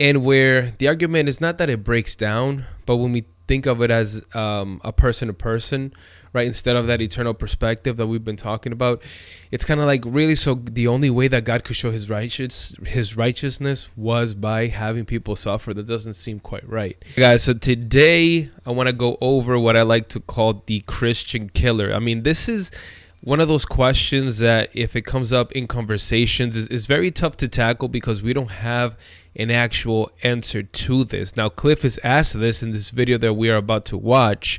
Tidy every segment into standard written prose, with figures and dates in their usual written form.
and where the argument is not that it breaks down, but when we think of it as a person to person, right, instead of that eternal perspective that we've been talking about, it's kind of like, really, so the only way that God could show his righteousness was by having people suffer? That doesn't seem quite right, guys. So today I want to go over what I like to call the Christian killer. I mean, this is one of those questions that, if it comes up in conversations, is very tough to tackle because we don't have an actual answer to this. Now, Cliffe has asked this in this video that we are about to watch,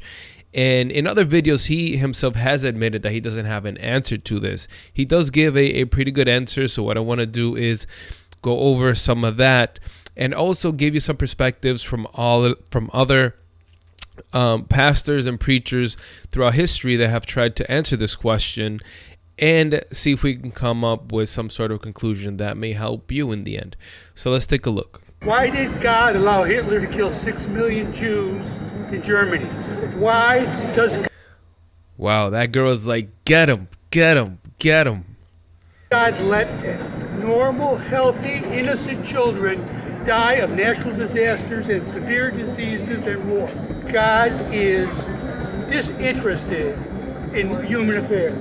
and in other videos he himself has admitted that he doesn't have an answer to this. He does give a pretty good answer, so what I want to do is go over some of that and also give you some perspectives from other pastors and preachers throughout history that have tried to answer this question, and see if we can come up with some sort of conclusion that may help you in the end. So let's take a look. Why did God allow Hitler to kill 6 million Jews in Germany? Why does Wow, that girl is like, get him, get him, get him. God let normal, healthy, innocent children die of natural disasters and severe diseases and war? God is disinterested in human affairs.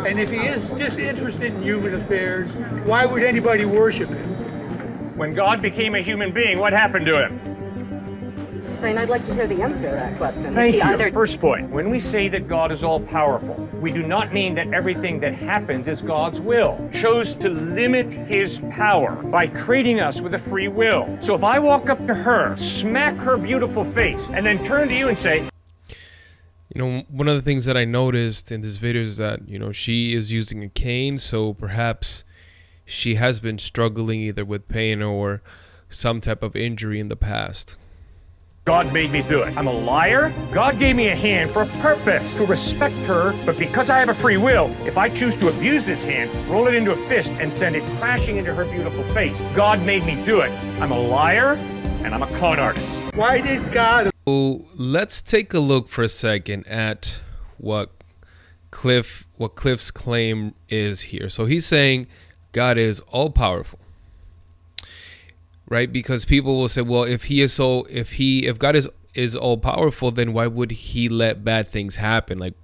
And if he is disinterested in human affairs, why would anybody worship him? When God became a human being, what happened to him? Saying I'd like to hear the answer to that question. Thank you. First point, when we say that God is all-powerful, we do not mean that everything that happens is God's will. Chose to limit his power by creating us with a free will. So if I walk up to her, smack her beautiful face, and then turn to you and say, you know, one of the things that I noticed in this video is that, you know, she is using a cane, so perhaps she has been struggling either with pain or some type of injury in the past. God made me do it. I'm a liar. God gave me a hand for a purpose, to respect her, but because I have a free will, if I choose to abuse this hand, roll it into a fist, and send it crashing into her beautiful face, God made me do it. I'm a liar, and I'm a con artist. Why did God... So let's take a look for a second at what Cliffe's claim is here. So he's saying God is all-powerful. Right? Because people will say, well, if God is all powerful, then why would he let bad things happen? Like,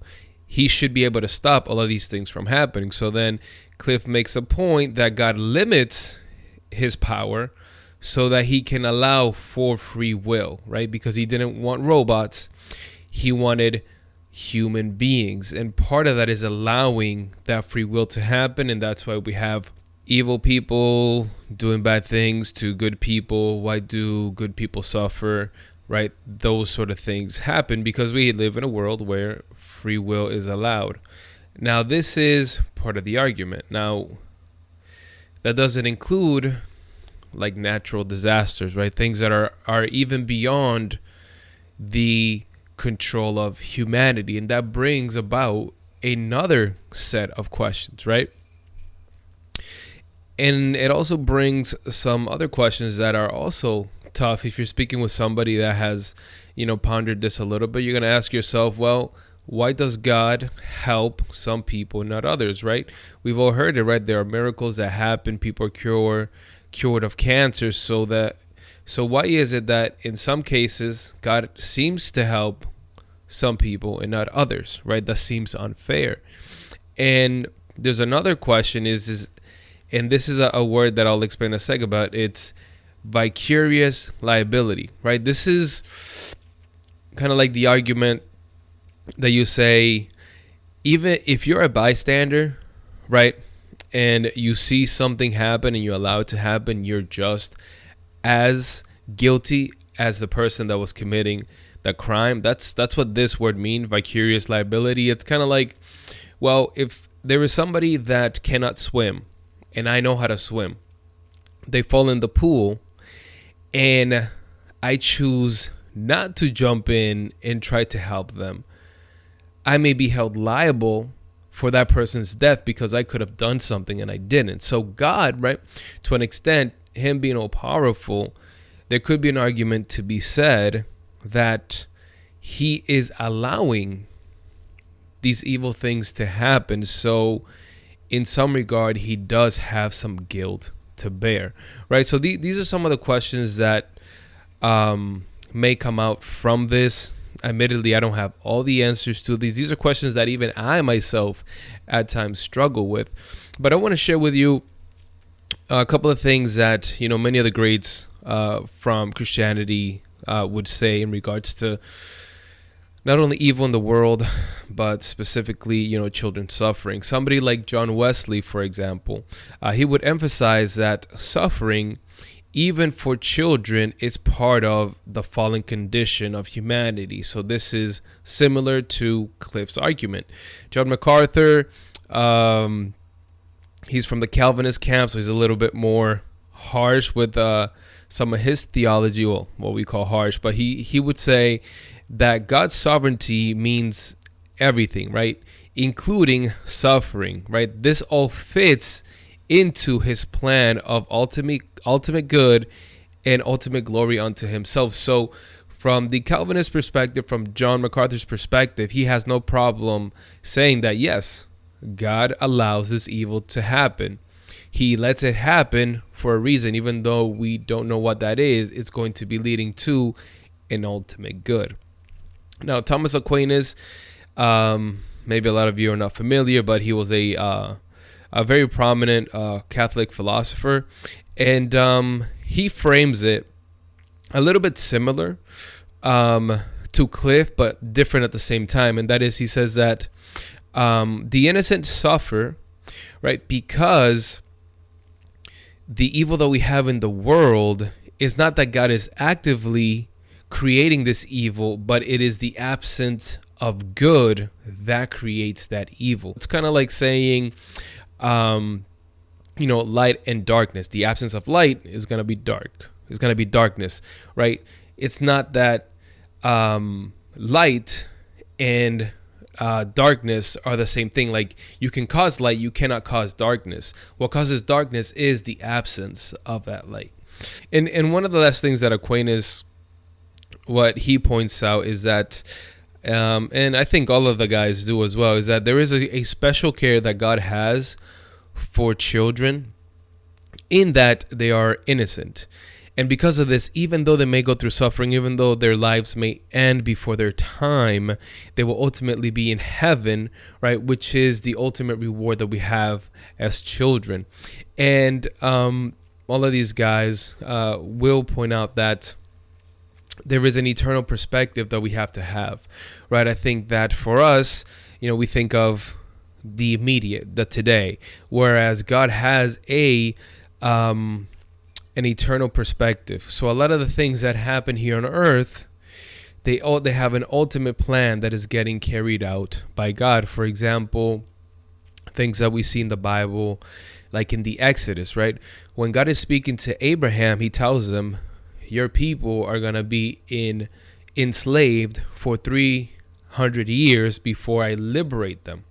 he should be able to stop all of these things from happening. So then Cliffe makes a point that God limits his power so that he can allow for free will, right? Because he didn't want robots, he wanted human beings. And part of that is allowing that free will to happen, and that's why we have evil people doing bad things to good people. Why do good people suffer, right? Those sort of things happen because we live in a world where free will is allowed. Now, this is part of the argument. Now, that doesn't include like natural disasters, right? Things that are even beyond the control of humanity. And that brings about another set of questions, right? And it also brings some other questions that are also tough. If you're speaking with somebody that has, you know, pondered this a little bit, you're going to ask yourself, well, why does God help some people and not others, right? We've all heard it, right? There are miracles that happen. People are cured of cancer. So why is it that in some cases God seems to help some people and not others, right? That seems unfair. And there's another question and this is a word that I'll explain in a second about. It's vicarious liability, right? This is kind of like the argument that you say, even if you're a bystander, right, and you see something happen and you allow it to happen, you're just as guilty as the person that was committing the crime. That's what this word means, vicarious liability. It's kind of like, well, if there is somebody that cannot swim, and I know how to swim, they fall in the pool, and I choose not to jump in and try to help them, I may be held liable for that person's death because I could have done something and I didn't. So God, right, to an extent, him being all powerful, there could be an argument to be said that he is allowing these evil things to happen. So in some regard, he does have some guilt to bear, right? So these are some of the questions that may come out from this. Admittedly, I don't have all the answers to these. These are questions that even I myself at times struggle with. But I want to share with you a couple of things that, many of the greats from Christianity would say in regards to not only evil in the world, but specifically, children suffering. Somebody like John Wesley, for example, he would emphasize that suffering, even for children, is part of the fallen condition of humanity. So this is similar to Cliffe's argument. John MacArthur, he's from the Calvinist camp, so he's a little bit more harsh with some of his theology, well, what we call harsh, but he would say that God's sovereignty means everything, right? Including suffering, right? This all fits into his plan of ultimate good and ultimate glory unto himself. So from the Calvinist perspective, from John MacArthur's perspective, he has no problem saying that, yes, God allows this evil to happen. He lets it happen for a reason, even though we don't know what that is. It's going to be leading to an ultimate good. Now, Thomas Aquinas, maybe a lot of you are not familiar, but he was a very prominent Catholic philosopher, and he frames it a little bit similar to Cliffe, but different at the same time. And that is, he says that the innocent suffer, right, because the evil that we have in the world is not that God is actively creating this evil, but it is the absence of good that creates that evil. It's kind of like saying, light and darkness. The absence of light is going to be dark. It's going to be darkness, right? It's not that light and darkness are the same thing. Like, you can cause light, you cannot cause darkness. What causes darkness is the absence of that light. And one of the last things that Aquinas, what he points out is that, and I think all of the guys do as well, is that there is a special care that God has for children in that they are innocent. And because of this, even though they may go through suffering, even though their lives may end before their time, they will ultimately be in heaven, right? Which is the ultimate reward that we have as children. And all of these guys will point out that there is an eternal perspective that we have to have, right? I think that for us, we think of the immediate, the today, whereas God has an eternal perspective. So a lot of the things that happen here on earth, they have an ultimate plan that is getting carried out by God. For example, things that we see in the Bible, like in the Exodus, right? When God is speaking to Abraham, he tells him, your people are going to be enslaved for 300 years before I liberate them,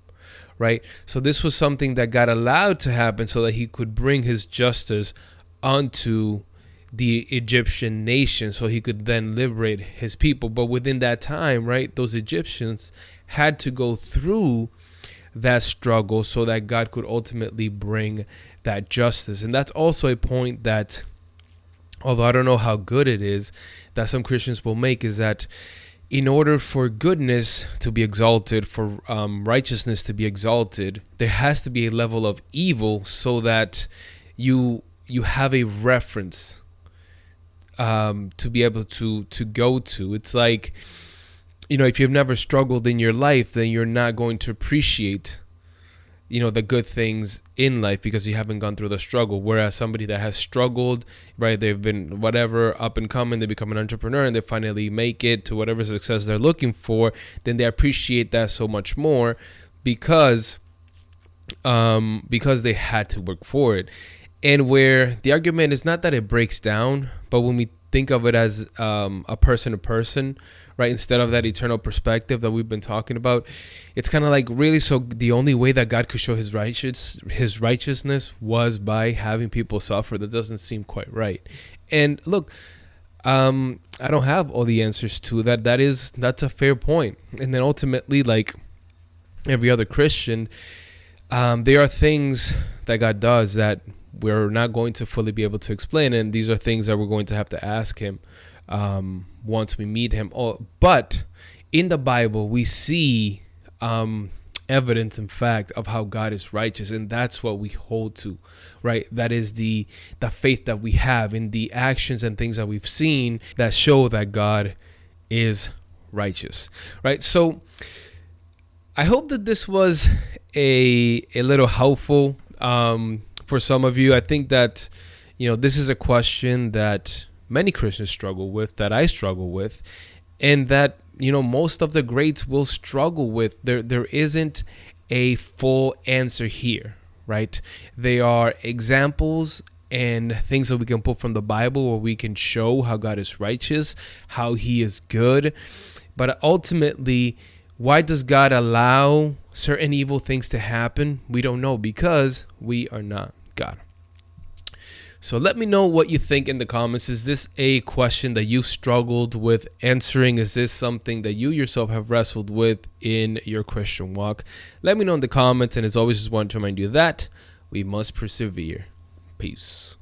right? So this was something that God allowed to happen so that he could bring his justice onto the Egyptian nation, so he could then liberate his people. But within that time, right, those Egyptians had to go through that struggle so that God could ultimately bring that justice. And that's also a point that, although I don't know how good it is, that some Christians will make, is that in order for goodness to be exalted, for righteousness to be exalted, there has to be a level of evil so that you have a reference to be able to go to. It's like, if you've never struggled in your life, then you're not going to appreciate the good things in life because you haven't gone through the struggle. Whereas somebody that has struggled, right, they've been whatever, up and coming, they become an entrepreneur and they finally make it to whatever success they're looking for, then they appreciate that so much more because they had to work for it. And where the argument is not that it breaks down, but when we think of it as a person to person, right, instead of that eternal perspective that we've been talking about, it's kind of like, really, so the only way that God could show his righteousness was by having people suffer? That doesn't seem quite right. And look, I don't have all the answers to that. That's a fair point. And then ultimately, like every other Christian, there are things that God does that we're not going to fully be able to explain. And these are things that we're going to have to ask him once we meet him. But in the Bible, we see evidence and fact of how God is righteous, and that's what we hold to, right? That is the faith that we have in the actions and things that we've seen that show that God is righteous, right? So I hope that this was a little helpful for some of you. I think that, this is a question that many Christians struggle with, that I struggle with, and that, most of the greats will struggle with. There isn't a full answer here, right? They are examples and things that we can put from the Bible where we can show how God is righteous, how he is good. But ultimately, why does God allow certain evil things to happen? We don't know, because we are not God. So let me know what you think in the comments. Is this a question that you've struggled with answering? Is this something that you yourself have wrestled with in your Christian walk? Let me know in the comments. And as always, just want to remind you that we must persevere. Peace.